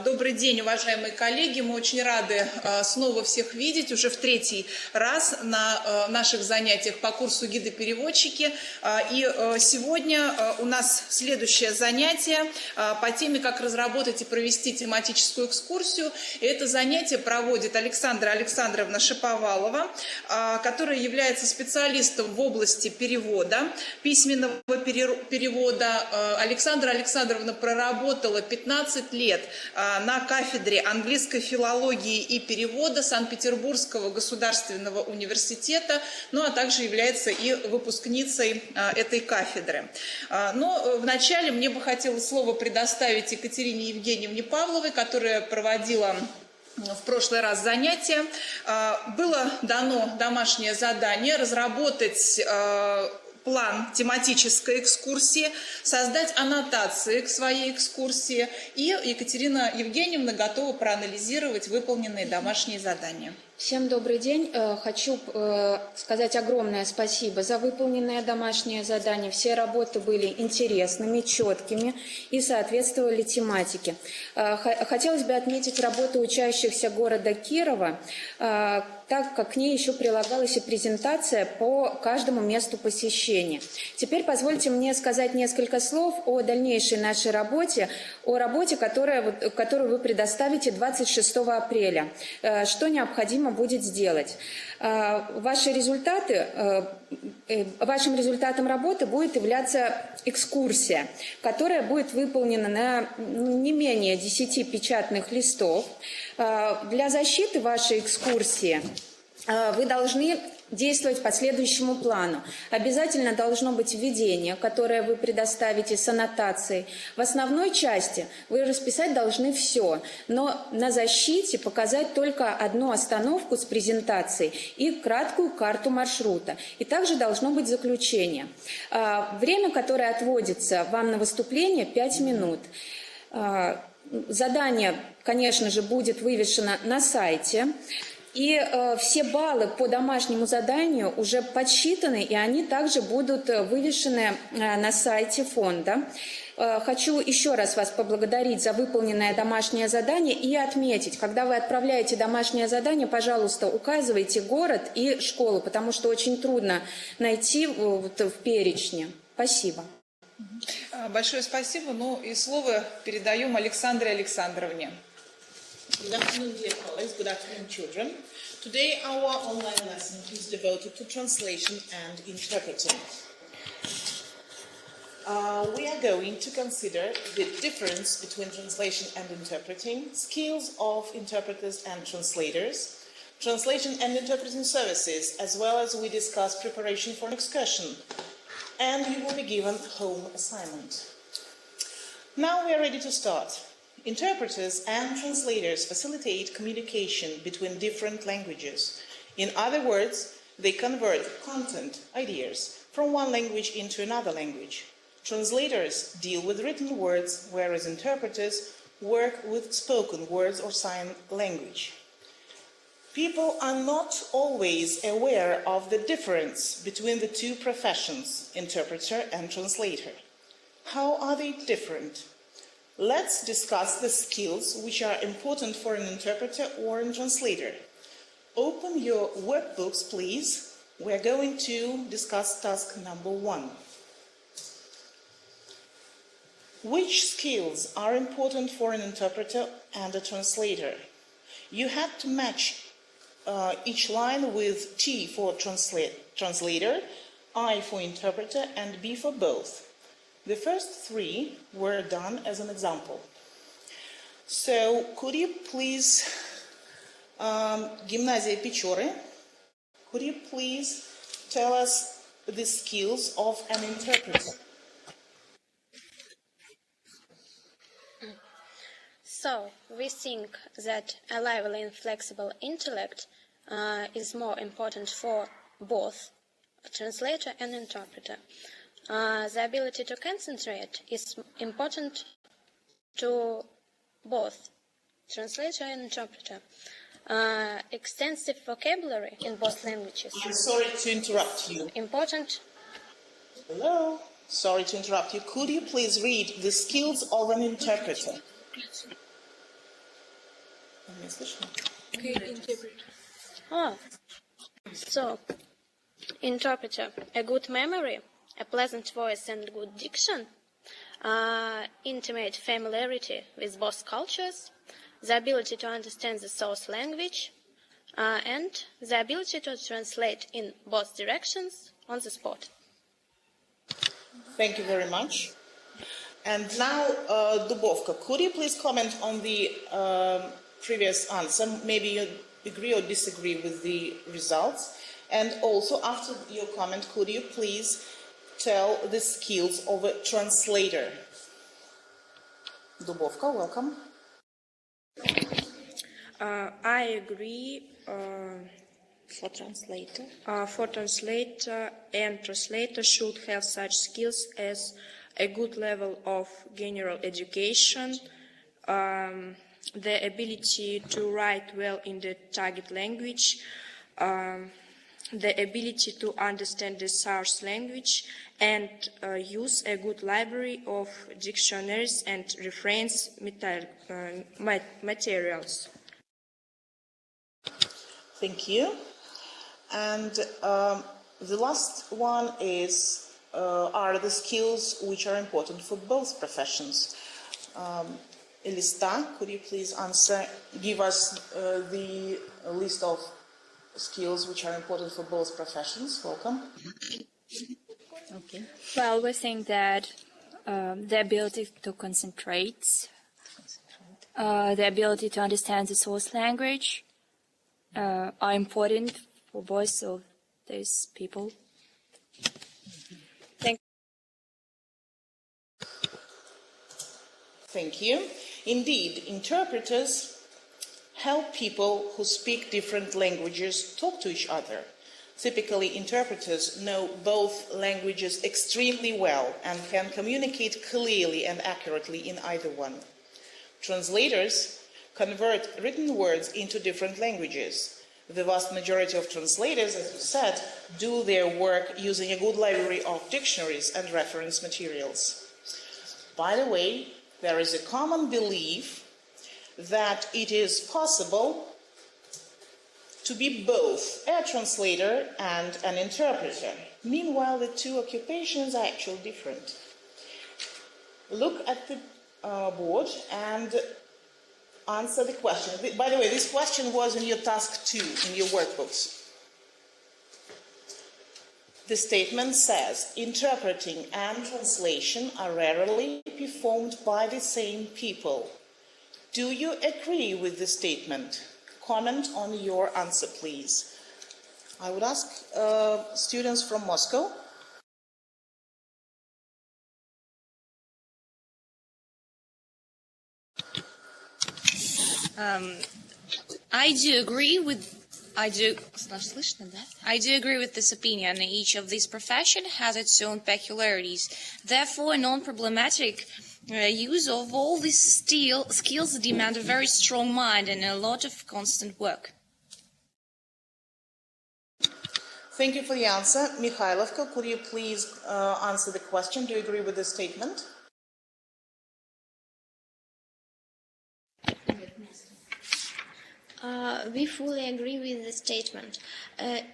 Добрый день, уважаемые коллеги. Мы очень рады снова всех видеть уже в третий раз на наших занятиях по курсу «Гиды-переводчики». И сегодня у нас следующее занятие по теме «Как разработать и провести тематическую экскурсию». И это занятие проводит Александра Александровна Шаповалова, которая является специалистом в области перевода, письменного перевода. Александра Александровна проработала 15 лет на кафедре английской филологии и перевода Санкт-Петербургского государственного университета, ну а также является и выпускницей этой кафедры. Но вначале мне бы хотелось слово предоставить Екатерине Евгеньевне Павловой, которая проводила в прошлый раз занятие. Было дано домашнее задание разработать план тематической экскурсии, создать аннотации к своей экскурсии, и Екатерина Евгеньевна готова проанализировать выполненные домашние задания. Всем добрый день. Хочу сказать огромное спасибо за выполненное домашнее задание. Все работы были интересными, четкими и соответствовали тематике. Хотелось бы отметить работу учащихся города Кирова, так как к ней еще прилагалась и презентация по каждому месту посещения. Теперь позвольте мне сказать несколько слов о дальнейшей нашей работе, о работе, которую вы предоставите 26 апреля. Что необходимо будет сделать. Вашим результатом работы будет являться экскурсия, которая будет выполнена на не менее 10 печатных листов. Для защиты вашей экскурсии вы должны действовать по следующему плану. Обязательно должно быть введение, которое вы предоставите с аннотацией. В основной части вы расписать должны все, но на защите показать только одну остановку с презентацией и краткую карту маршрута. И также должно быть заключение. Время, которое отводится вам на выступление, 5 минут. Задание, конечно же, будет вывешено на сайте. И все баллы по домашнему заданию уже подсчитаны, и они также будут вывешены на сайте фонда. Хочу еще раз вас поблагодарить за выполненное домашнее задание и отметить, когда вы отправляете домашнее задание, пожалуйста, указывайте город и школу, потому что очень трудно найти в перечне. Спасибо. Большое спасибо. Ну и слово передаем Александре Александровне. Good afternoon, dear colleagues. Good afternoon, children. Today, our online lesson is devoted to translation and interpreting. We are going to consider the difference between translation and interpreting, skills of interpreters and translators, translation and interpreting services, as well as we discuss preparation for an excursion. And you will be given home assignment. Now we are ready to start. Interpreters and translators facilitate communication between different languages. In other words, they convert content, ideas, from one language into another language. Translators deal with written words, whereas interpreters work with spoken words or sign language. People are not always aware of the difference between the two professions, interpreter and translator. How are they different? Let's discuss the skills which are important for an interpreter or a translator. Open your workbooks, please. We're going to discuss task number 1. Which skills are important for an interpreter and a translator? You have to match each line with T for translator, I for interpreter, and B for both. The first 3 were done as an example. So, could you please, Gimnasia Pechore, could you please tell us the skills of an interpreter? So, we think that a lively and flexible intellect is more important for both a translator and interpreter. The ability to concentrate is important to both translator and interpreter. Extensive vocabulary in both languages. I'm sorry to interrupt you. Important. Hello? Sorry to interrupt you. Could you please read the skills of an interpreter? Не слышно? So, interpreter, a good memory, a pleasant voice and good diction, intimate familiarity with both cultures, the ability to understand the source language, and the ability to translate in both directions on the spot. Thank you very much. And now, Dubovka, could you please comment on the previous answer? Maybe you agree or disagree with the results. And also, after your comment, could you please tell the skills of a translator? Dubovka, welcome. I agree For translator. for translator and translator should have such skills as a good level of general education, the ability to write well in the target language, the ability to understand the source language, and use a good library of dictionaries and reference materials. Thank you. And the last one is, are the skills which are important for both professions. Elista, could you please give us the list of skills which are important for both professions? Welcome. Okay. Well, we think that the ability to concentrate, the ability to understand the source language are important for both of these people. Thank you. Indeed, interpreters help people who speak different languages talk to each other. Typically, interpreters know both languages extremely well and can communicate clearly and accurately in either one. Translators convert written words into different languages. The vast majority of translators, as you said, do their work using a good library of dictionaries and reference materials. By the way, there is a common belief that it is possible to be both a translator and an interpreter. Meanwhile, the two occupations are actually different. Look at the board and answer the question. By the way, this question was in your task 2, in your workbooks. The statement says, interpreting and translation are rarely performed by the same people. Do you agree with the statement? Comment on your answer, please. I would ask students from Moscow. I do agree with this opinion. Each of these professions has its own peculiarities. Therefore, non-problematic use of all these skills demand a very strong mind and a lot of constant work. Thank you for the answer. Mikhailovka, could you please answer the question? Do you agree with the statement? We fully agree with the statement.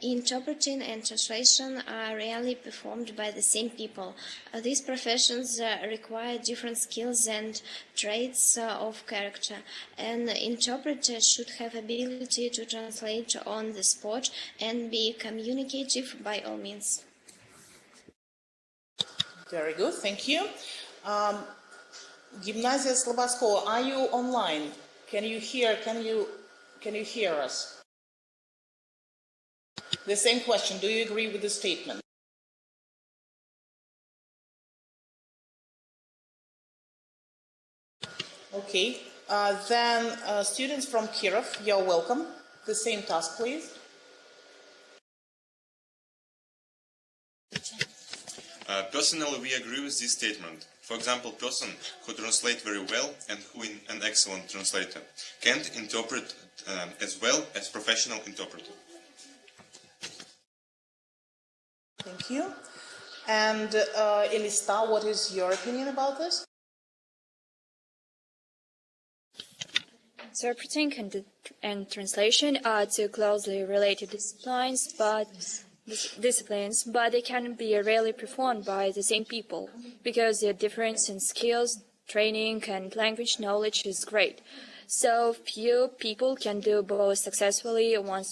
Interpreting and translation are rarely performed by the same people. These professions require different skills and traits of character. An interpreter should have ability to translate on the spot and be communicative by all means. Very good, thank you. Gymnasia Slobodskova, are you online? Can you hear us? The same question, do you agree with the statement? Okay, then students from Kirov, you're welcome. The same task, please. Personally, we agree with this statement. For example, person who translates very well and who is an excellent translator can't interpret as well as professional interpreter. Thank you. And Elista, what is your opinion about this? Interpreting and translation are two closely related disciplines, but they can be rarely performed by the same people because the difference in skills, training, and language knowledge is great. So few people can do both successfully on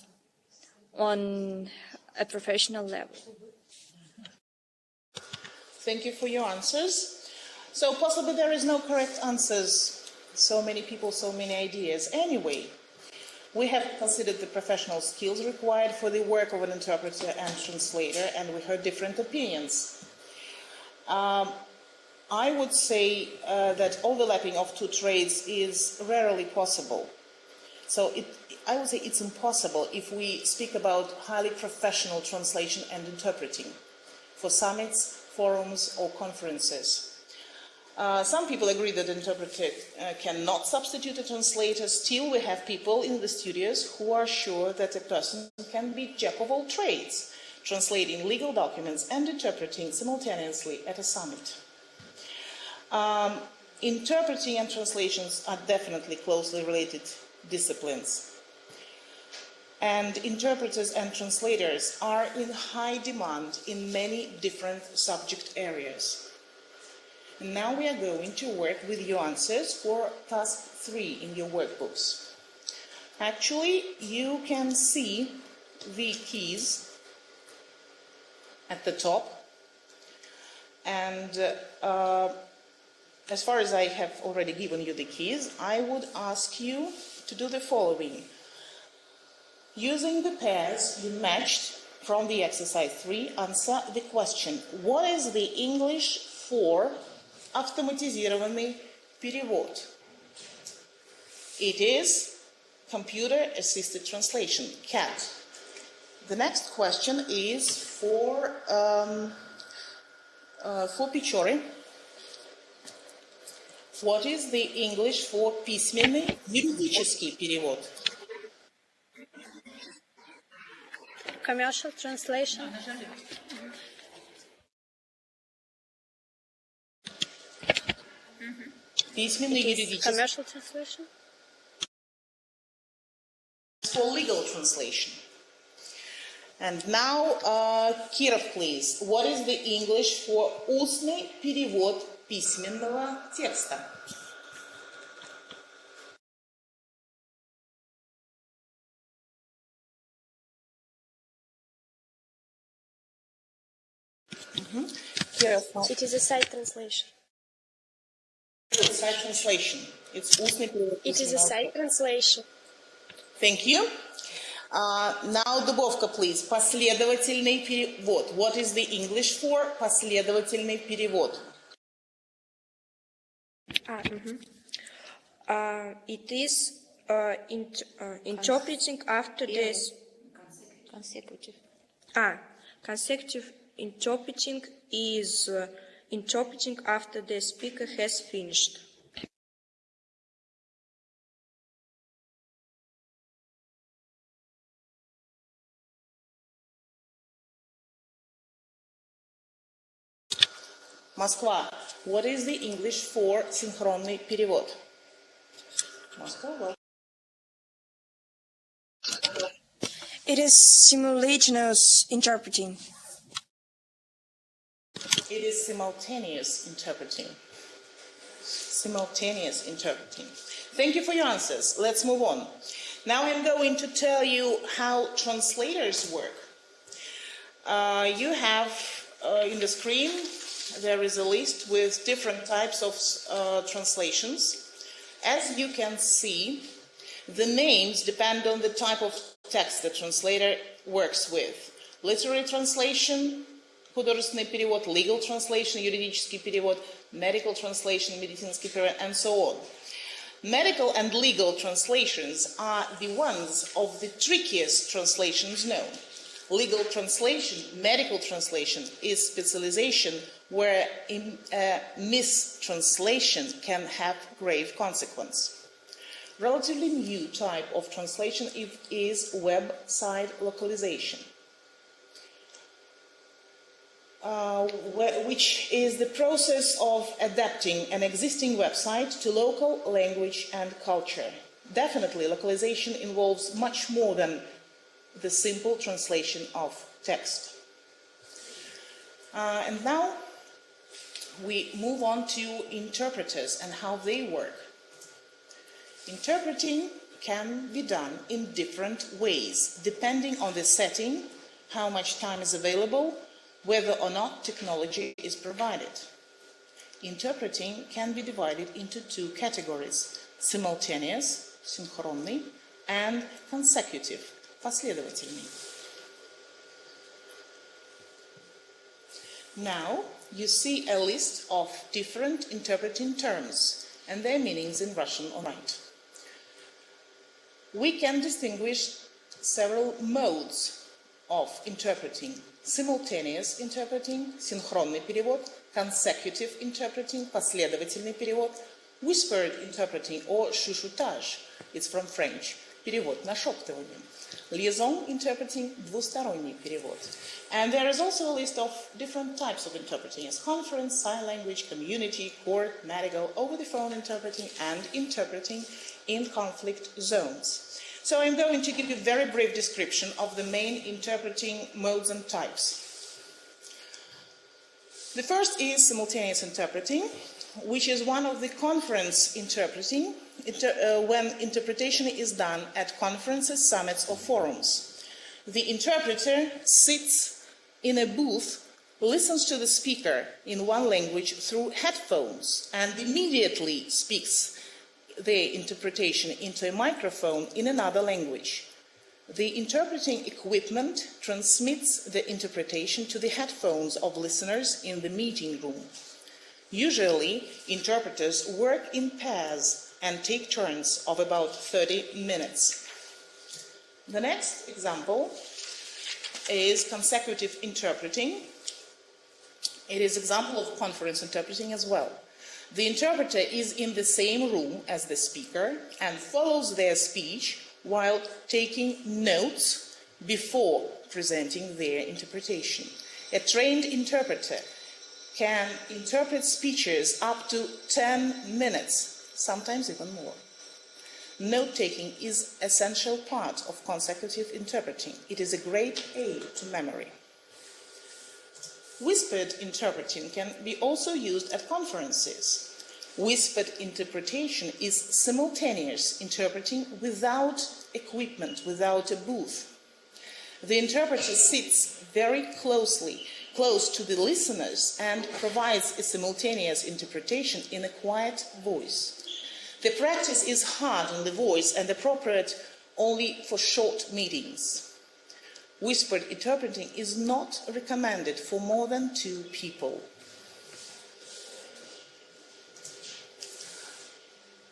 a professional level. Thank you for your answers. So possibly there is no correct answers. So many people, so many ideas. Anyway, we have considered the professional skills required for the work of an interpreter and translator, and we heard different opinions. I would say that overlapping of two trades is rarely possible. So I would say it's impossible if we speak about highly professional translation and interpreting for summits, forums, or conferences. Some people agree that an interpreter cannot substitute a translator. Still, we have people in the studios who are sure that a person can be jack of all trades, translating legal documents and interpreting simultaneously at a summit. Interpreting and translations are definitely closely related disciplines. And interpreters and translators are in high demand in many different subject areas. And now we are going to work with your answers for task 3 in your workbooks. Actually, you can see the keys at the top. And as far as I have already given you the keys, I would ask you to do the following. Using the pairs you matched from the exercise 3, answer the question. What is the English for автоматизированный перевод? It is computer-assisted translation, CAT. The next question is for Печоры. What is the English for письменный юридический перевод? Commercial translation. Письменный юридический. Commercial translation. For legal translation. And now, Kirov, please. What is the English for устный перевод письменного текста? It is a side translation. Side translation. It's устный перевод. It is a side translation. Thank you. Now, Dubovka, please. Последовательный перевод. What is the English for последовательный перевод? It is interpreting after this. Consecutive. Consecutive interpreting is interpreting after the speaker has finished. Москва. What is the English for синхронный перевод? Москва. It is simultaneous interpreting. It is simultaneous interpreting. Simultaneous interpreting. Thank you for your answers. Let's move on. Now I'm going to tell you how translators work. You have in the screen, there is a list with different types of translations. As you can see, the names depend on the type of text the translator works with. Literary translation, художественный перевод, legal translation, юридический перевод, medical translation, медицинский перевод, and so on. Medical and legal translations are the ones of the trickiest translations known. Legal translation, medical translation, is specialization where a mistranslation can have grave consequence. Relatively new type of translation is website localization, which is the process of adapting an existing website to local language and culture. Definitely, localization involves much more than the simple translation of text. And now we move on to interpreters and how they work. Interpreting can be done in different ways, depending on the setting, how much time is available, whether or not technology is provided. Interpreting can be divided into two categories: simultaneous, синхронный, and consecutive, последовательный. Now you see a list of different interpreting terms and their meanings in Russian on the right. We can distinguish several modes of interpreting: simultaneous interpreting, синхронный перевод, consecutive interpreting, последовательный перевод, whispered interpreting or chuchotage, it's from French, перевод нашептывание, liaison interpreting, двусторонний перевод. And there is also a list of different types of interpreting as conference, sign language, community, court, medical, over-the-phone interpreting, and interpreting in conflict zones. So I'm going to give you a very brief description of the main interpreting modes and types. The first is simultaneous interpreting, which is one of the conference interpreting, when interpretation is done at conferences, summits, or forums. The interpreter sits in a booth, listens to the speaker in one language through headphones, and immediately speaks the interpretation into a microphone in another language. The interpreting equipment transmits the interpretation to the headphones of listeners in the meeting room. Usually, interpreters work in pairs and take turns of about 30 minutes. The next example is consecutive interpreting. It is an example of conference interpreting as well. The interpreter is in the same room as the speaker and follows their speech while taking notes before presenting their interpretation. A trained interpreter can interpret speeches up to 10 minutes, sometimes even more. Note-taking is an essential part of consecutive interpreting. It is a great aid to memory. Whispered interpreting can be also used at conferences. Whispered interpretation is simultaneous interpreting without equipment, without a booth. The interpreter sits very close to the listeners and provides a simultaneous interpretation in a quiet voice. The practice is hard on the voice and appropriate only for short meetings. Whispered interpreting is not recommended for more than 2 people.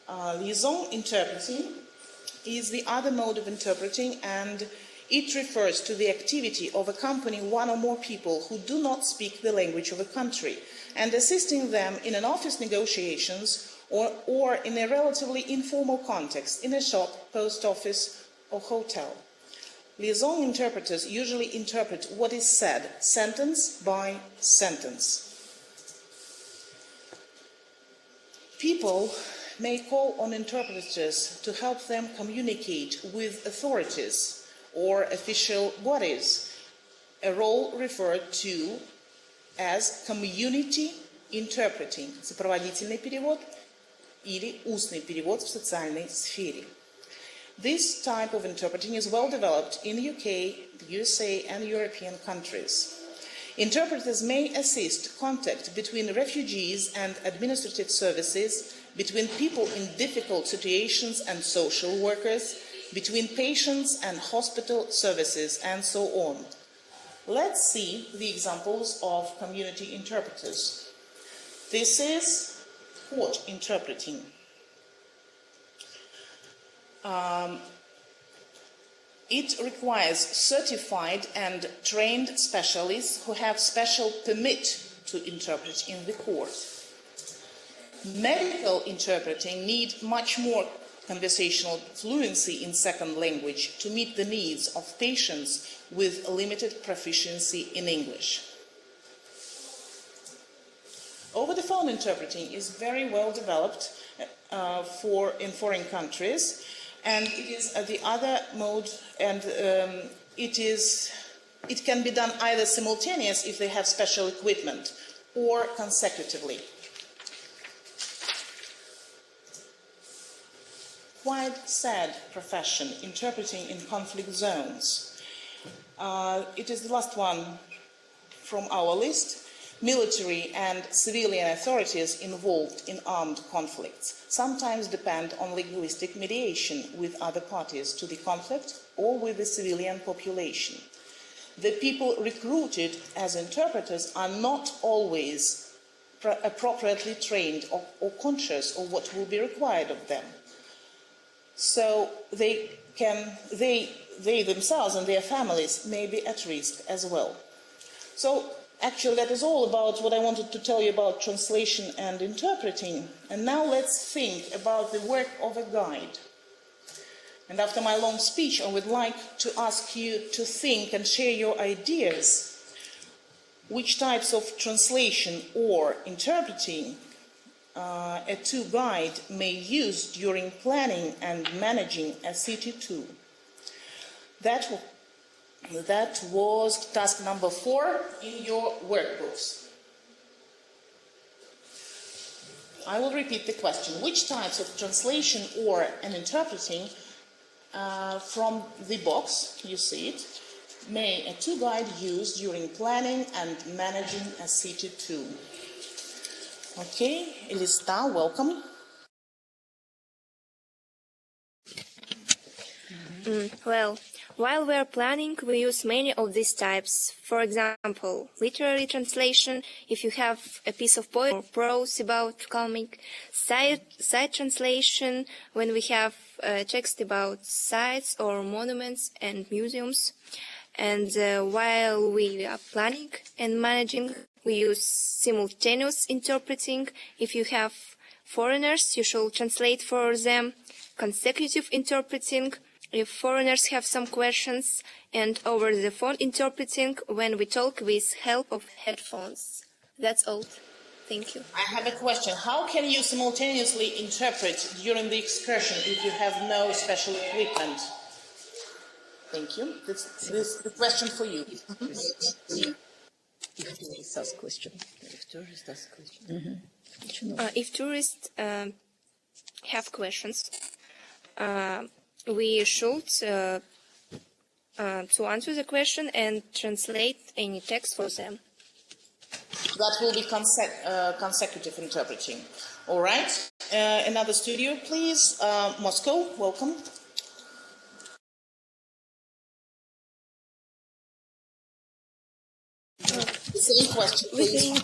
Liaison interpreting is the other mode of interpreting, and it refers to the activity of accompanying one or more people who do not speak the language of a country and assisting them in an office negotiations or in a relatively informal context in a shop, post office, or hotel. Liaison interpreters usually interpret what is said, sentence by sentence. People may call on interpreters to help them communicate with authorities or official bodies, a role referred to as community interpreting, сопроводительный перевод или устный перевод в социальной сфере. This type of interpreting is well developed in the UK, the USA, and European countries. Interpreters may assist contact between refugees and administrative services, between people in difficult situations and social workers, between patients and hospital services, and so on. Let's see the examples of community interpreters. This is court interpreting. It requires certified and trained specialists who have special permit to interpret in the court. Medical interpreting needs much more conversational fluency in second language to meet the needs of patients with limited proficiency in English. Over-the-phone interpreting is very well developed in foreign countries. And it is the other mode, and it can be done either simultaneous if they have special equipment, or consecutively. Quite sad profession, interpreting in conflict zones. It is the last one from our list. Military and civilian authorities involved in armed conflicts sometimes depend on linguistic mediation with other parties to the conflict or with the civilian population. The people recruited as interpreters are not always appropriately trained or conscious of what will be required of them. So they themselves and their families may be at risk as well. So actually that is all about what I wanted to tell you about translation and interpreting. And now let's think about the work of a guide. And after my long speech, I would like to ask you to think and share your ideas. Which types of translation or interpreting a tour guide may use during planning and managing a city tour? That was task number 4 in your workbooks. I will repeat the question. Which types of translation or an interpreting from the box, you see it, may a tour guide use during planning and managing a city tour? Okay, Elista, welcome. Well, while we're planning, we use many of these types. For example, literary translation, if you have a piece of poetry or prose about calming, side translation, when we have text about sites or monuments and museums. And while we are planning and managing, we use simultaneous interpreting. If you have foreigners, you should translate for them. Consecutive interpreting, if foreigners have some questions, and over the phone interpreting when we talk with help of headphones. That's all. Thank you. I have a question. How can you simultaneously interpret during the excursion if you have no special equipment? Thank you. This is the question for you. If tourists have questions, we should to answer the question and translate any text for them. That will be consecutive interpreting. All right. Another studio, please. Moscow, welcome. Same question, please.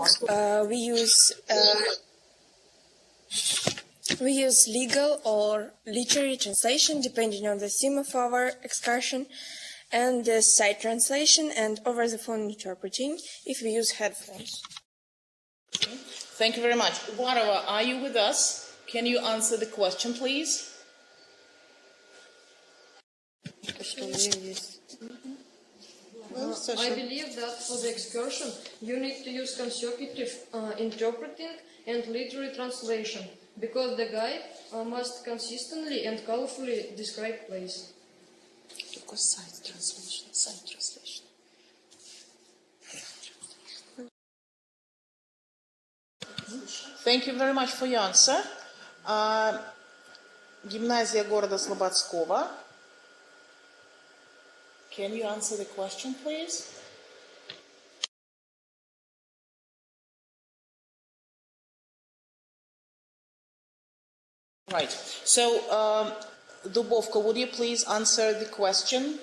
We use legal or literary translation depending on the theme of our excursion, and the side translation and over-the-phone interpreting if we use headphones. Thank you very much. Varova, are you with us? Can you answer the question, please? I believe that for the excursion you need to use consecutive interpreting and literary translation, because the guide must consistently and colorfully describe place. Because side translation. Thank you very much for your answer. Гимназия города Слободского. Can you answer the question, please? Right. So, Dubovka, would you please answer the question?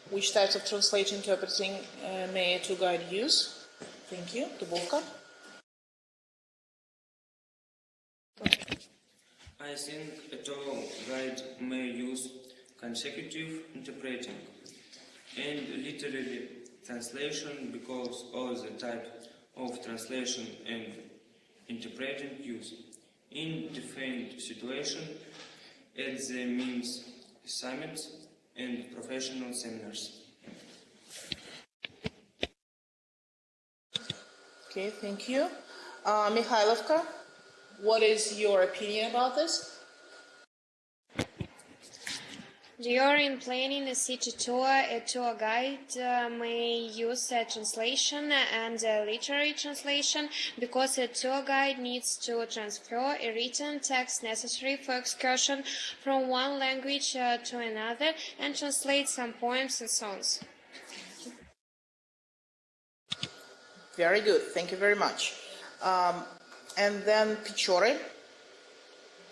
Which types of translation interpreting may a tour guide use? Thank you. Dubovka. I think a tour guide may use consecutive interpreting and literary translation, because all the type of translation and interpreting used in different situations at the means summits and professional seminars. Okay, thank you. Mikhailovka, what is your opinion about this? During planning a city tour, a tour guide may use a translation and a literary translation because a tour guide needs to transfer a written text necessary for excursion from one language to another and translate some poems and songs. Very good. Thank you very much. And then Pichore,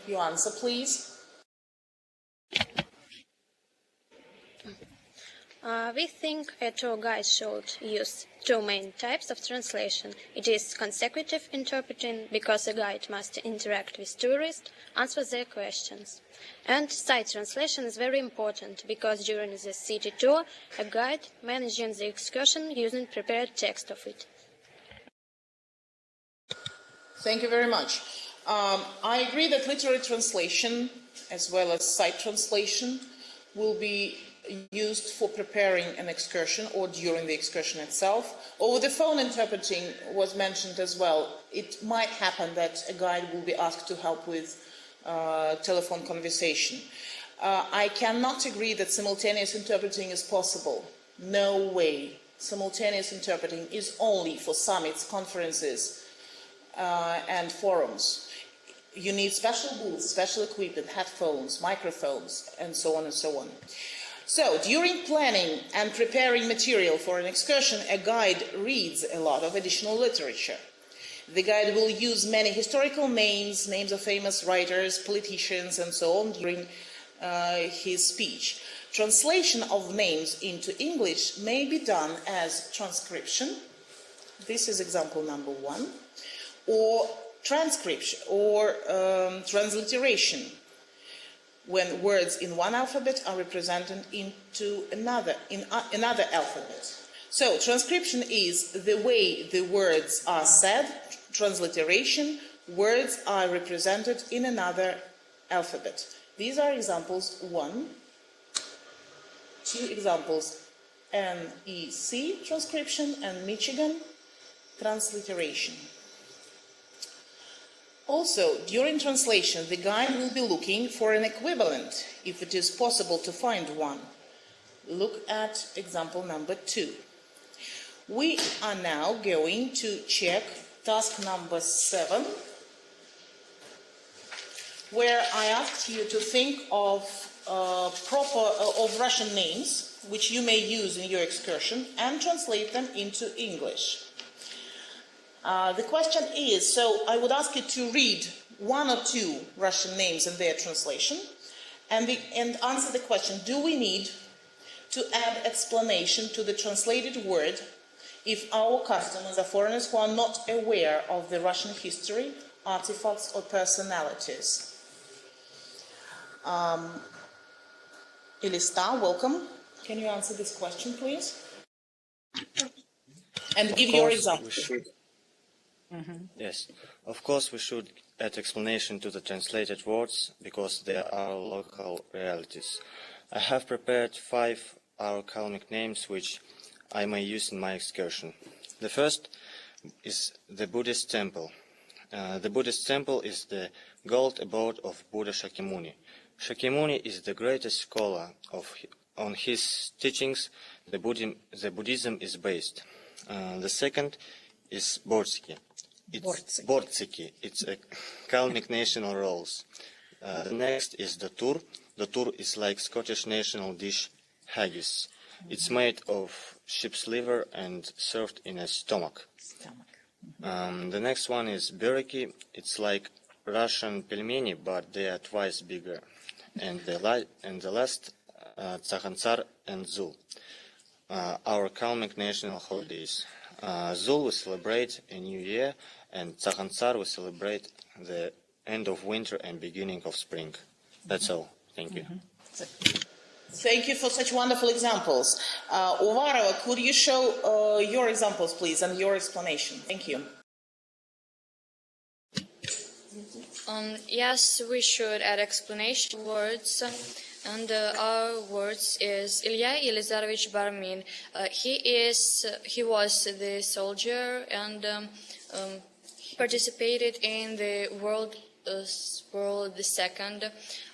your answer, please. We think a tour guide should use two main types of translation. It is consecutive interpreting, because a guide must interact with tourists, answer their questions. And side translation is very important, because during the city tour, a guide managing the excursion using prepared text of it. Thank you very much. I agree that literary translation, as well as side translation, will be used for preparing an excursion or during the excursion itself. Over the phone interpreting was mentioned as well. It might happen that a guide will be asked to help with telephone conversation. I cannot agree that simultaneous interpreting is possible. No way. Simultaneous interpreting is only for summits, conferences, and forums. You need special booths, special equipment, headphones, microphones, and so on and so on. So, during planning and preparing material for an excursion, a guide reads a lot of additional literature. The guide will use many historical names, names of famous writers, politicians, and so on during his speech. Translation of names into English may be done as transcription. This is example number 1. Or transcription, or transliteration, when words in one alphabet are represented into another alphabet. So, transcription is the way the words are said. Transliteration, words are represented in another alphabet. These are examples 1. 2 examples, NEC, transcription, and Michigan, transliteration. Also, during translation, the guide will be looking for an equivalent, if it is possible to find one. Look at example number 2. We are now going to check task number 7, where I asked you to think of Russian names, which you may use in your excursion, and translate them into English. The question is, so I would ask you to read 1 or 2 Russian names and their translation, and answer the question, do we need to add explanation to the translated word if our customers are foreigners who are not aware of the Russian history, artifacts, or personalities? Elista, welcome. Can you answer this question, please? And give your example. Yes, of course we should add explanation to the translated words because there are local realities. I have prepared 5 Calmic names which I may use in my excursion. The first is the Buddhist temple. The Buddhist temple is the gold abode of Buddha Shakyamuni. Shakyamuni is the greatest scholar on his teachings. The Buddhism is based. The second is Bortsiki. Bortsiki. It's a Kalmyk national rolls. The next is the tur. The tur is like Scottish national dish haggis. It's made of sheep's liver and served in a stomach. The next one is bereki. It's like Russian pelmeni, but they are twice bigger. And the last, Tsakhantsar and Zul. Our Kalmyk national holidays. Zul we celebrate a new year, and Tsakhantsar we celebrate the end of winter and beginning of spring. That's all. Thank you. Thank you for such wonderful examples. Uvarova, could you show your examples, please, and your explanation? Thank you. Yes, we should add explanation words. And our words is Ilya Elizarovich Barmin. He was the soldier and participated in the World II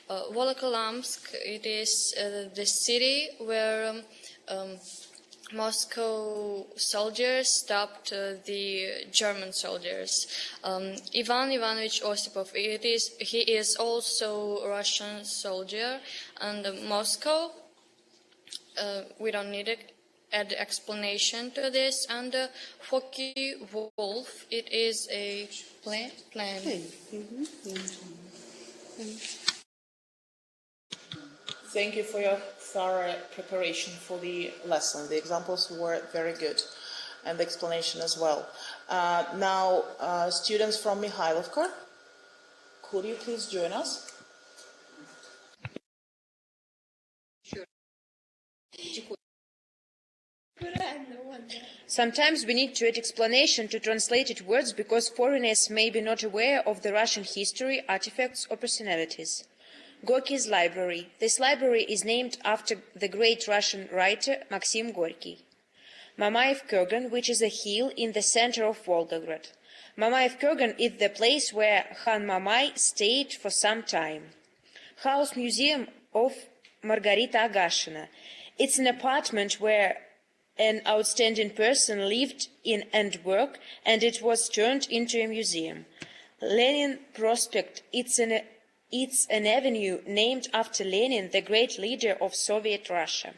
Volokholamsk, it is the city where Moscow soldiers stopped the German soldiers. Ivan Ivanovich Osipov, he is also a Russian soldier, and Moscow, we don't need to add explanation to this, and Hockey Wolf, it is a plan. Thank you for your thorough preparation for the lesson. The examples were very good, and the explanation as well. Now, students from Mikhailovka, could you please join us? Sometimes we need to add explanation to translated words because foreigners may be not aware of the Russian history, artifacts or personalities. Gorky's library. This library is named after the great Russian writer Maxim Gorky. Mamayev Kurgan, which is a hill in the center of Volgograd. Mamayev Kurgan is the place where Khan Mamai stayed for some time. House Museum of Margarita Agashina. It's an apartment where an outstanding person lived in and worked, and it was turned into a museum. Lenin Prospect, it's an avenue named after Lenin, the great leader of Soviet Russia.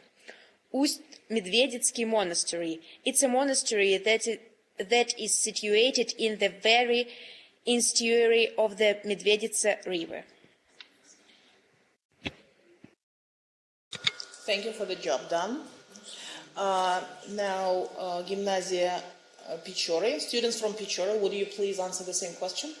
Ust-Medveditsky Monastery, it's a monastery that is situated in the very estuary of the Medveditsa River. Thank you for the job done. Now, Gymnasia Pechora. Students from Pechora, would you please answer the same question?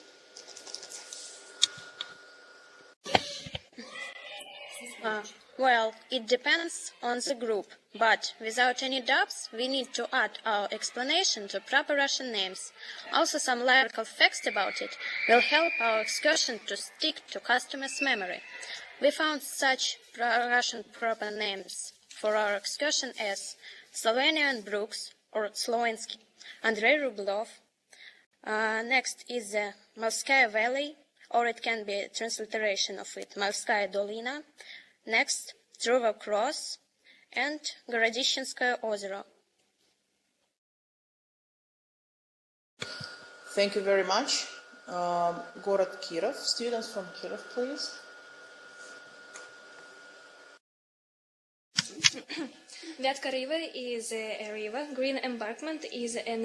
Well, it depends on the group, but without any doubts, we need to add our explanation to proper Russian names. Also, some lyrical facts about it will help our excursion to stick to customers' memory. We found such Russian proper names for our excursion as Slovenian Brooks or Slovensky, Andrei Rublev. Next is the Malskaya Valley, or it can be a transliteration of it, Malskaya Dolina. Next, Truva Cross and Gorodishchinskое озеро. Thank you very much. Город Kirov. Students from Kirov, please. Vyatka River is a river. Green Embankment is an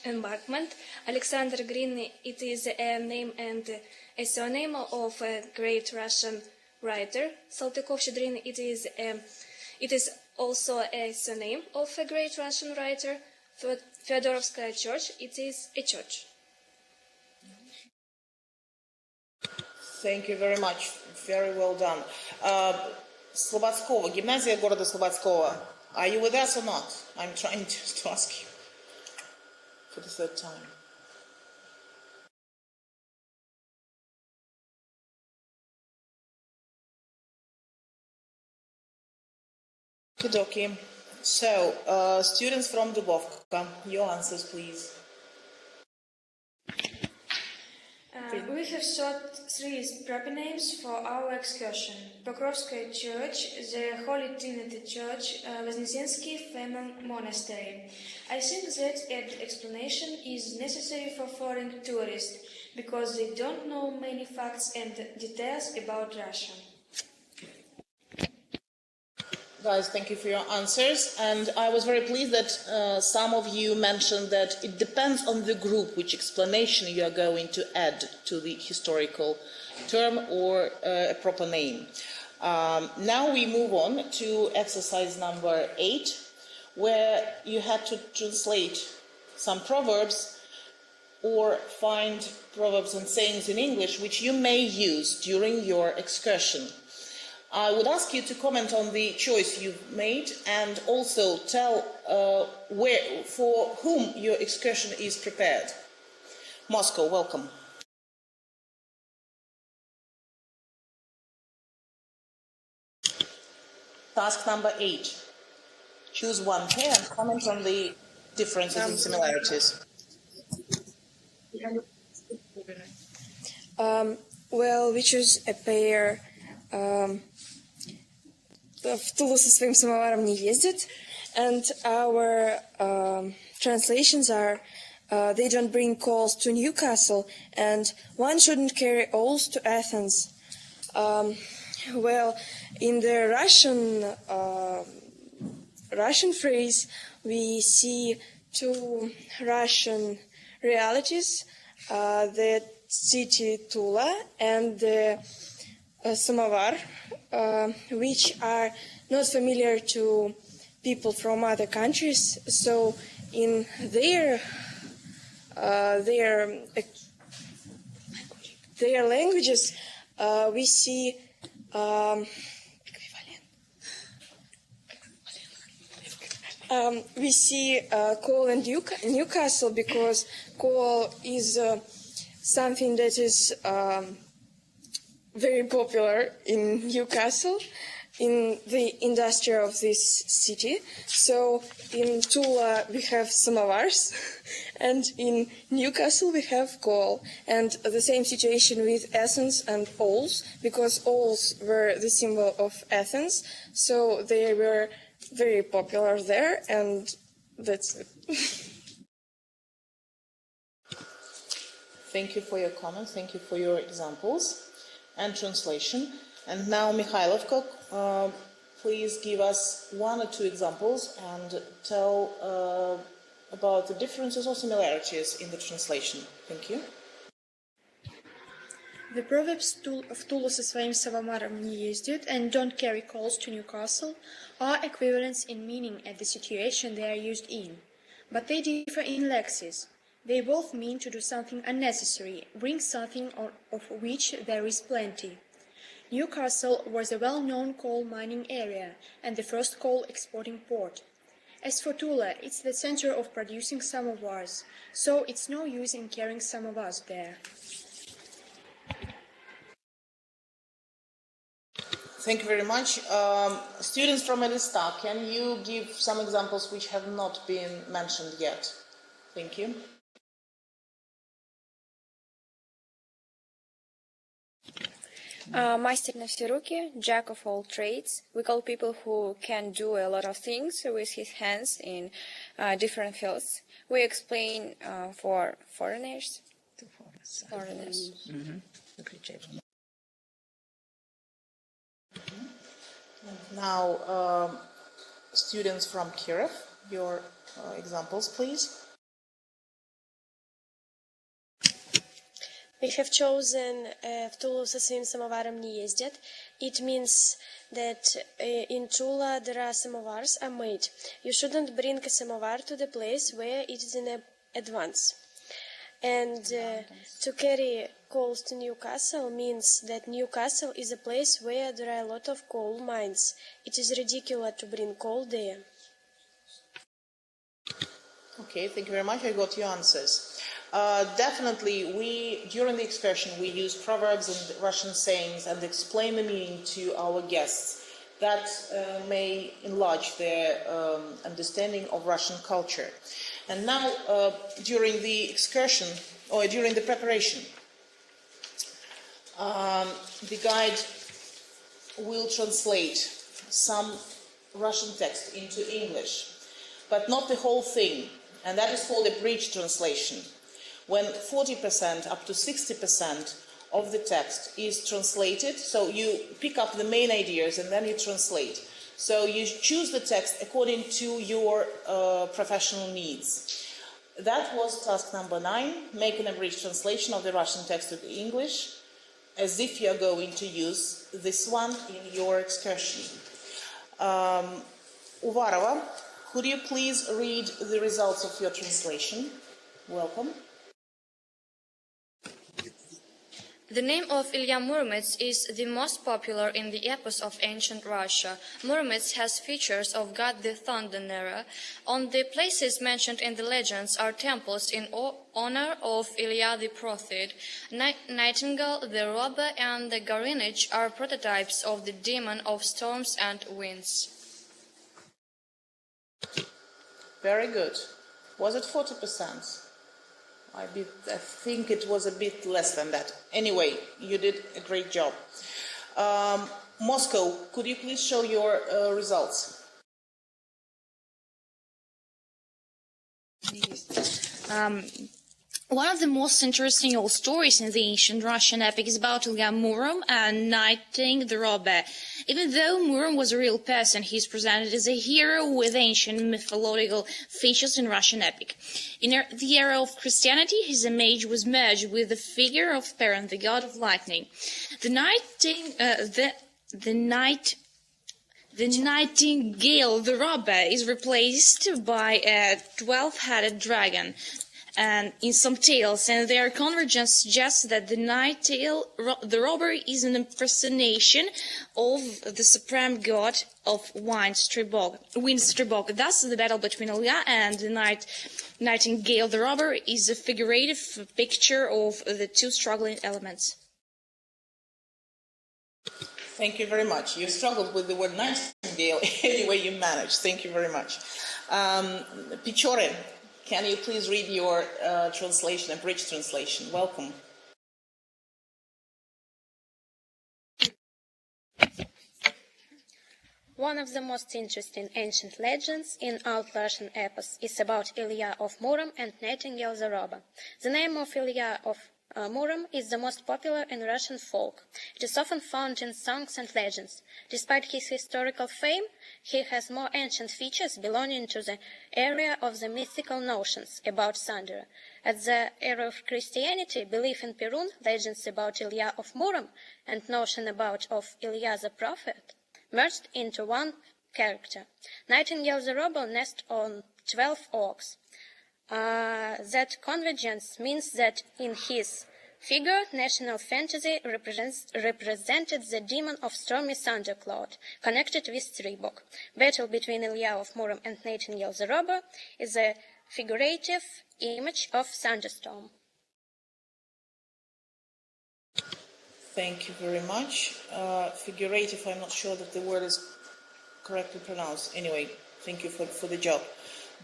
embankment. Alexander Green, it is a name and a surname of a great Russian writer. Saltykov-Shchedrin, it is also a surname of a great Russian writer. Feodorovskaya Church, it is a church. Thank you very much. Very well done. Slobodskova, Gymnasia города Slobodskova. Are you with us or not? I'm trying to ask you for the third time. Kidoki. So, students from Dubovka, your answers, please. We have sought three proper names for our excursion. Pokrovskaya Church, the Holy Trinity Church, Voznesensky Family Monastery. I think that an explanation is necessary for foreign tourists because they don't know many facts and details about Russia. Guys, thank you for your answers. And I was very pleased that some of you mentioned that it depends on the group which explanation you are going to add to the historical term or a proper name. Now we move on to exercise number 8, where you had to translate some proverbs or find proverbs and sayings in English which you may use during your excursion. I would ask you to comment on the choice you've made and also tell for whom your excursion is prepared. Moscow, welcome. Task number 8. Choose one pair and comment on the differences and similarities. Well, we choose a pair в Тулу со своим самоваром не ездит. And our translations are, they don't bring coals to Newcastle, and one shouldn't carry oars to Athens. Well, in the Russian phrase, we see two Russian realities, the city Tula and the samovar, which are not familiar to people from other countries. So in their languages, we see coal and Newcastle, because coal is something that is very popular in Newcastle, in the industry of this city. So in Tula we have samovars, and in Newcastle we have coal. And the same situation with Athens and oars, because oars were the symbol of Athens, so they were very popular there, and that's it. Thank you for your comments, thank you for your examples and translation. And now, Mikhailovko, please give us one or two examples and tell about the differences or similarities in the translation. Thank you. The proverbs в Тулу со своим самоваром не ездят and don't carry coals to Newcastle are equivalents in meaning at the situation they are used in, but they differ in lexis. They both mean to do something unnecessary, bring something of which there is plenty. Newcastle was a well-known coal mining area and the first coal exporting port. As for Tula, it's the center of producing samovars, so it's no use in carrying samovars there. Thank you very much. Students from Elista, can you give some examples which have not been mentioned yet? Thank you. Мастер на все руки, jack of all trades. We call people who can do a lot of things with his hands in different fields. We explain for foreigners. Foreigners. Now, students from Kiev, your examples, please. We have chosen в Tulu со своим самоваром не ездят. It means that in Tula there are samovars are made. You shouldn't bring a samovar to the place where it is in advance. And to carry coals to Newcastle means that Newcastle is a place where there are a lot of coal mines. It is ridiculous to bring coal there. Okay, thank you very much. I got your answers. Definitely, during the excursion, we use proverbs and Russian sayings and explain the meaning to our guests. That may enlarge their understanding of Russian culture. And now, during the excursion, or during the preparation, the guide will translate some Russian text into English, but not the whole thing. And that is called a bridge translation, when 40% up to 60% of the text is translated. So you pick up the main ideas and then you translate. So you choose the text according to your professional needs. That was task number 9, making a bridge translation of the Russian text to the English, as if you are going to use this one in your excursion. Uvarova, could you please read the results of your translation? Welcome. The name of Ilya Muromets is the most popular in the epos of ancient Russia. Muromets has features of God the Thunderer. On the places mentioned in the legends are temples in honor of Ilya the prophet. Nightingale, the robber, and the Garinich are prototypes of the demon of storms and winds. Very good. Was it 40%? I think it was a bit less than that. Anyway, you did a great job. Moscow, could you please show your results? One of the most interesting old stories in the ancient Russian epic is about Ilya Murom and knighting the robber. Even though Murom was a real person, he is presented as a hero with ancient mythological features in Russian epic. In the era of Christianity, his image was merged with the figure of Perun, the god of lightning. The nightingale, the robber, is replaced by a 12-headed dragon. And in some tales, and their convergence suggests that the robber is an impersonation of the supreme god of wind, Stribog. Thus, the battle between Ilya and the nightingale, the robber, is a figurative picture of the two struggling elements. Thank you very much. You struggled with the word nightingale. Anyway, you managed. Thank you very much. Pichorin, can you please read your translation, abridged translation? Welcome. One of the most interesting ancient legends in Old Russian epos is about Ilya of Murom and Nightingale the robber. The name of Ilya of Murom is the most popular in Russian folk. It is often found in songs and legends. Despite his historical fame, he has more ancient features belonging to the area of the mythical notions about thunder. At the era of Christianity, belief in Perun, legends about Ilya of Murom, and notion of Ilya the prophet merged into one character. Nightingale the robber nests on 12 oaks. That convergence means that in his figure, national fantasy represented the demon of stormy thundercloud, connected with Stribog. Battle between Ilya of Murom and Nightingale the robber is a figurative image of thunderstorm. Thank you very much. Figurative, I'm not sure that the word is correctly pronounced. Anyway, thank you for the job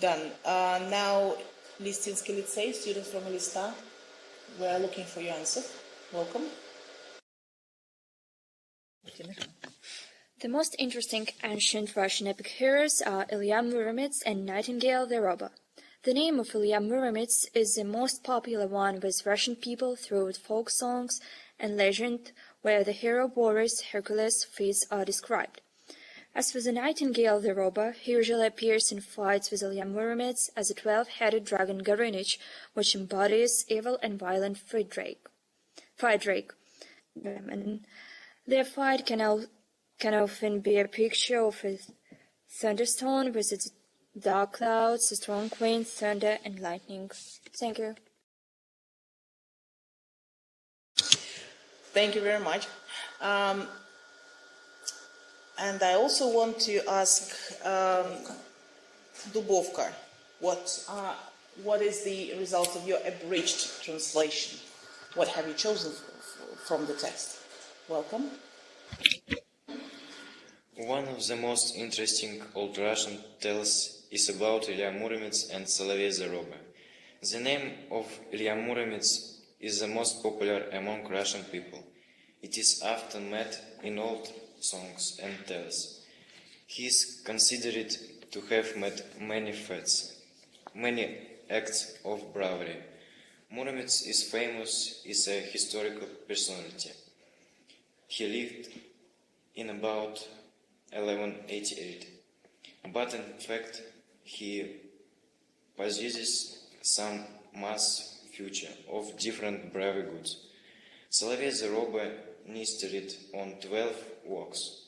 done. Now, Listinsky Litsei, students from Lista, we are looking for your answer. Welcome. The most interesting ancient Russian epic heroes are Ilya Muromets and Nightingale the robber. The name of Ilya Muromets is the most popular one with Russian people throughout folk songs and legend, where the hero Boris, Hercules' feats are described. As for the Nightingale the robber, he usually appears in fights with Ilya Muromets as a 12-headed dragon Gorynich, which embodies evil and violent Friedrich. Their fight can often be a picture of a thunderstorm with its dark clouds, a strong wind, thunder, and lightning. Thank you. Thank you very much. And I also want to ask Dubovka, what is the result of your abridged translation? What have you chosen from the text? Welcome. One of the most interesting Old Russian tales is about Ilya Muromets and Solovey the robber. The name of Ilya Muromets is the most popular among Russian people. It is often met in old songs and tales. He is considered to have made many feats, many acts of bravery. Muromets is famous as a historical personality. He lived in about 1188, but in fact he possesses some mass feature of different bravery goods. Solovey the robber nested on 12 oaks.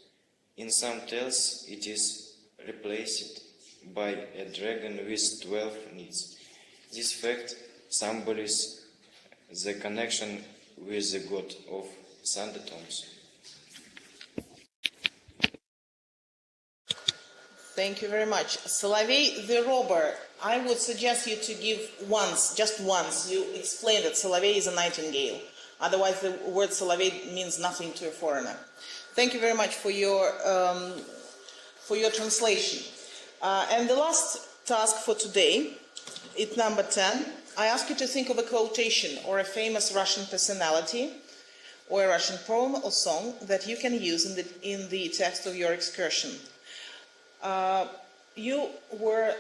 In some tales it is replaced by a dragon with 12 knees. This fact symbolizes the connection with the god of thunderstorms. Thank you very much. Solovey the robber, I would suggest you to give just once, you explain that Solovey is a nightingale. Otherwise, the word Solovey means nothing to a foreigner. Thank you very much for your translation. And the last task for today, it's number 10. I ask you to think of a quotation or a famous Russian personality or a Russian poem or song that you can use in the text of your excursion. You were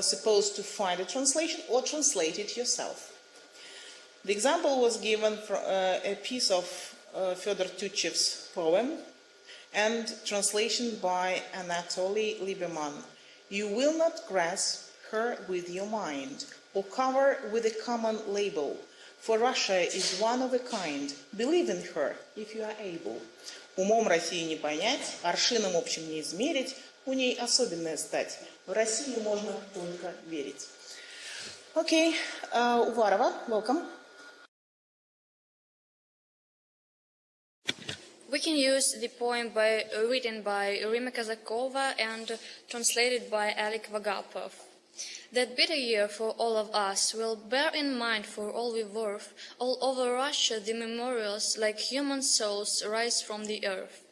supposed to find a translation or translate it yourself. The example was given from a piece of Fyodor Tyutchev's poem and translation by Anatoly Liberman. You will not grasp her with your mind or cover with a common label, for Russia is one of a kind. Believe in her, if you are able. Умом России не понять, аршином общим не измерить, у ней особенная стать. В России можно только верить. Okay, Uvarova, welcome. We can use the poem written by Irina Kazakova and translated by Alek Vagapov. That bitter year for all of us will bear in mind for all we worth, all over Russia the memorials like human souls rise from the earth.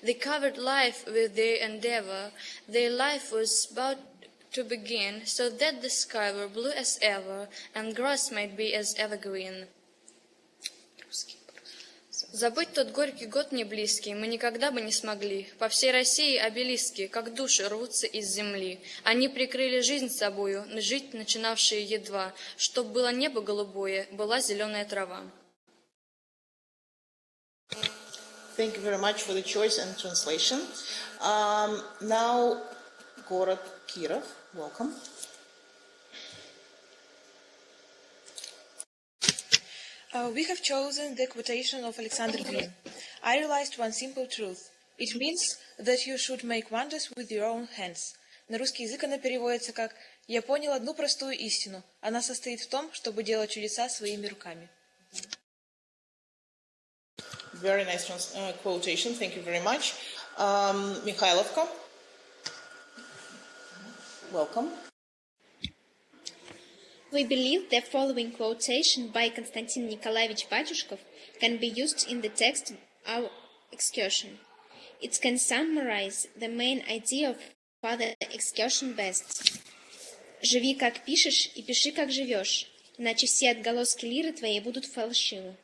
They covered life with their endeavor, their life was about to begin, so that the sky were blue as ever, and grass might be as evergreen. Забыть тот горький год мне близкий мы никогда бы не смогли. По всей России обелиски, как души, рвутся из земли. Они прикрыли жизнь собою, жить начинавшие едва. Чтоб было небо голубое, была зеленая трава. Thank you very much for the choice and translation. Now, Город Kirov, welcome. We have chosen the quotation of Alexander Green. I realized one simple truth. It means that you should make wonders with your own hands. На русский язык она переводится как «Я понял одну простую истину. Она состоит в том, чтобы делать чудеса своими руками». Very nice quotation. Thank you very much. Mikhailovka, welcome. We believe the following quotation by Konstantin Nikolaevich Batyushkov can be used in the text of our excursion. It can summarize the main idea of the excursion best. «Живи, как пишешь, и пиши, как живешь, иначе все отголоски лиры твоей будут фальшивы.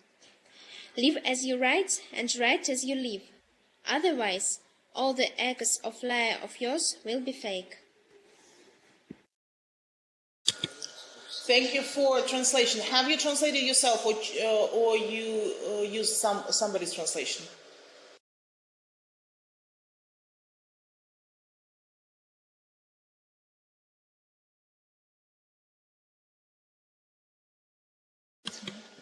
Live as you write, and write as you live. Otherwise, all the echoes of lyre of yours will be fake». Thank you for translation. Have you translated yourself, or you use somebody's translation?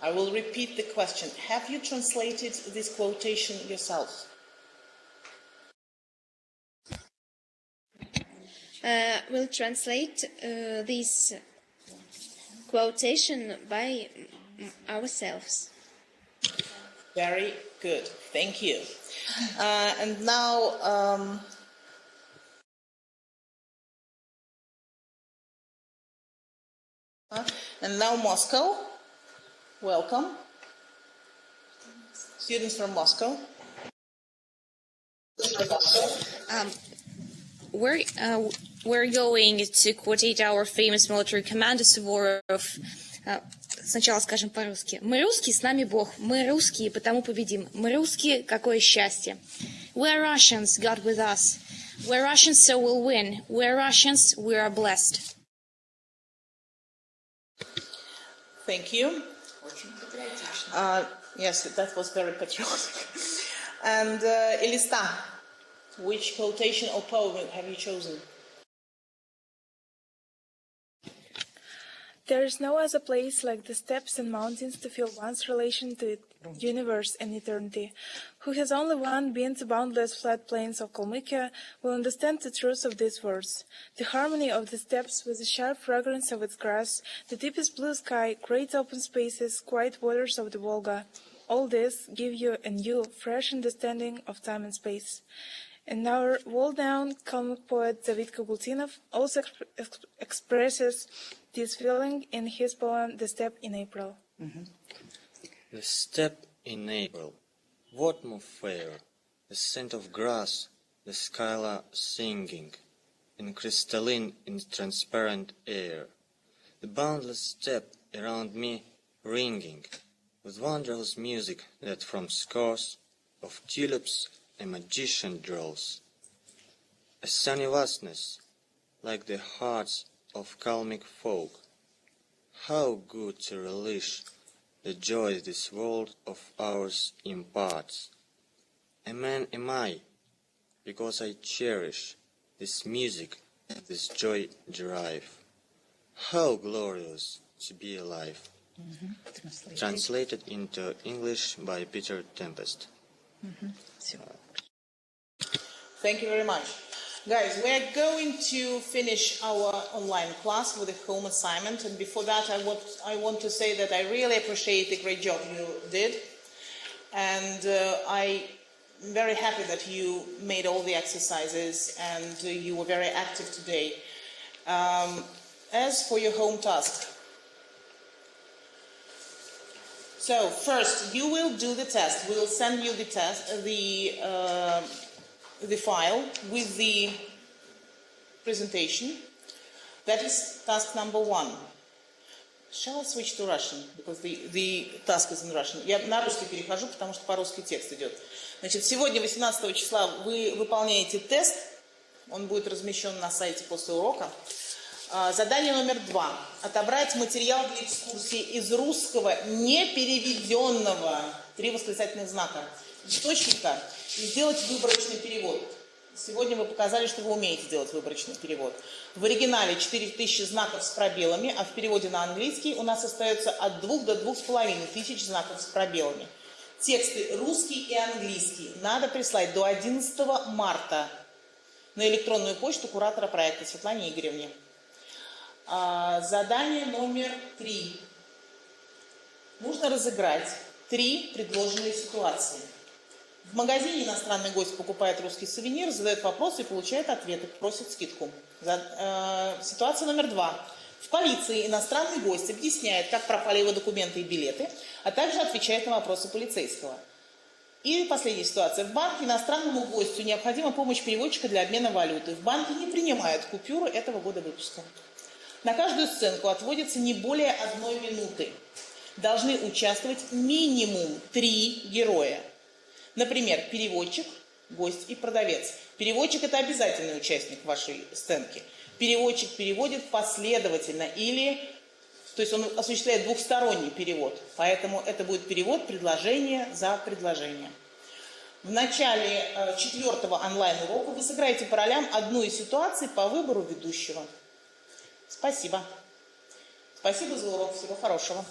I will repeat the question. Have you translated this quotation yourself? We'll translate this quotation by ourselves. Very good. Thank you. And now, Moscow. Welcome. Students from Moscow. We're going to quotate our famous military commander Suvorov. Сначала скажем по-русски. Мы русские, с нами Бог. Мы русские, потому победим. Мы русские, какое счастье. We're Russians, God with us. We're Russians, so we'll win. We're Russians, we are blessed. Thank you. Yes, that was very patriotic. And Elista, which quotation or poem have you chosen? There is no other place like the steppes and mountains to feel one's relation to the universe and eternity. Who has only one been to boundless flat plains of Kalmykia will understand the truth of these words. The harmony of the steppes with the sharp fragrance of its grass, the deepest blue sky, great open spaces, quiet waters of the Volga, all this give you a new, fresh understanding of time and space. And our well-known Kalmyk poet David Kabultinov also expresses this feeling in his poem The Steppe in April. Mm-hmm. The steppe in April, what more fair? The scent of grass, the skyla singing, in crystalline, in transparent air. The boundless steppe around me ringing, with wondrous music that from scores of tulips a magician draws. A sunny vastness, like the hearts of calmic folk. How good to relish the joy this world of ours imparts. A man am I, because I cherish this music, this joy derive. How glorious to be alive. Translated into English by Peter Tempest. Thank you very much. Guys, we are going to finish our online class with a home assignment, and before that I want to say that I really appreciate the great job you did, and I'm very happy that you made all the exercises and you were very active today. As for your home task, so first you will do the test. We will send you the test, the file with the presentation. That is task number 1. Shall I switch to Russian? Because the task is in Russian. Я на русский перехожу, потому что по-русски текст идет. Значит, сегодня, 18 числа, вы выполняете тест. Он будет размещен на сайте после урока. Задание номер 2. Отобрать материал для экскурсии из русского непереведенного, 3 восклицательных знака, источника и сделать выборочный перевод. Сегодня вы показали, что вы умеете делать выборочный перевод. В оригинале 4000 знаков с пробелами, а в переводе на английский у нас остается от 2 до 2500 знаков с пробелами. Тексты русский и английский надо прислать до 11 марта на электронную почту куратора проекта Светлане Игоревне. Задание номер 3. Нужно разыграть 3 предложенные ситуации. В магазине иностранный гость покупает русский сувенир, задает вопросы и получает ответы, просит скидку. Ситуация номер 2. В полиции иностранный гость объясняет, как пропали его документы и билеты, а также отвечает на вопросы полицейского. И последняя ситуация. В банке иностранному гостю необходима помощь переводчика для обмена валюты. В банке не принимают купюры этого года выпуска. На каждую сценку отводится не более 1 минуты. Должны участвовать минимум 3 героя. Например, переводчик, гость и продавец. Переводчик – это обязательный участник вашей сценки. Переводчик переводит последовательно или, то есть он осуществляет двухсторонний перевод. Поэтому это будет перевод предложение за предложение. В начале 4-го онлайн-урока вы сыграете по ролям одну из ситуаций по выбору ведущего. Спасибо. Спасибо за урок. Всего хорошего.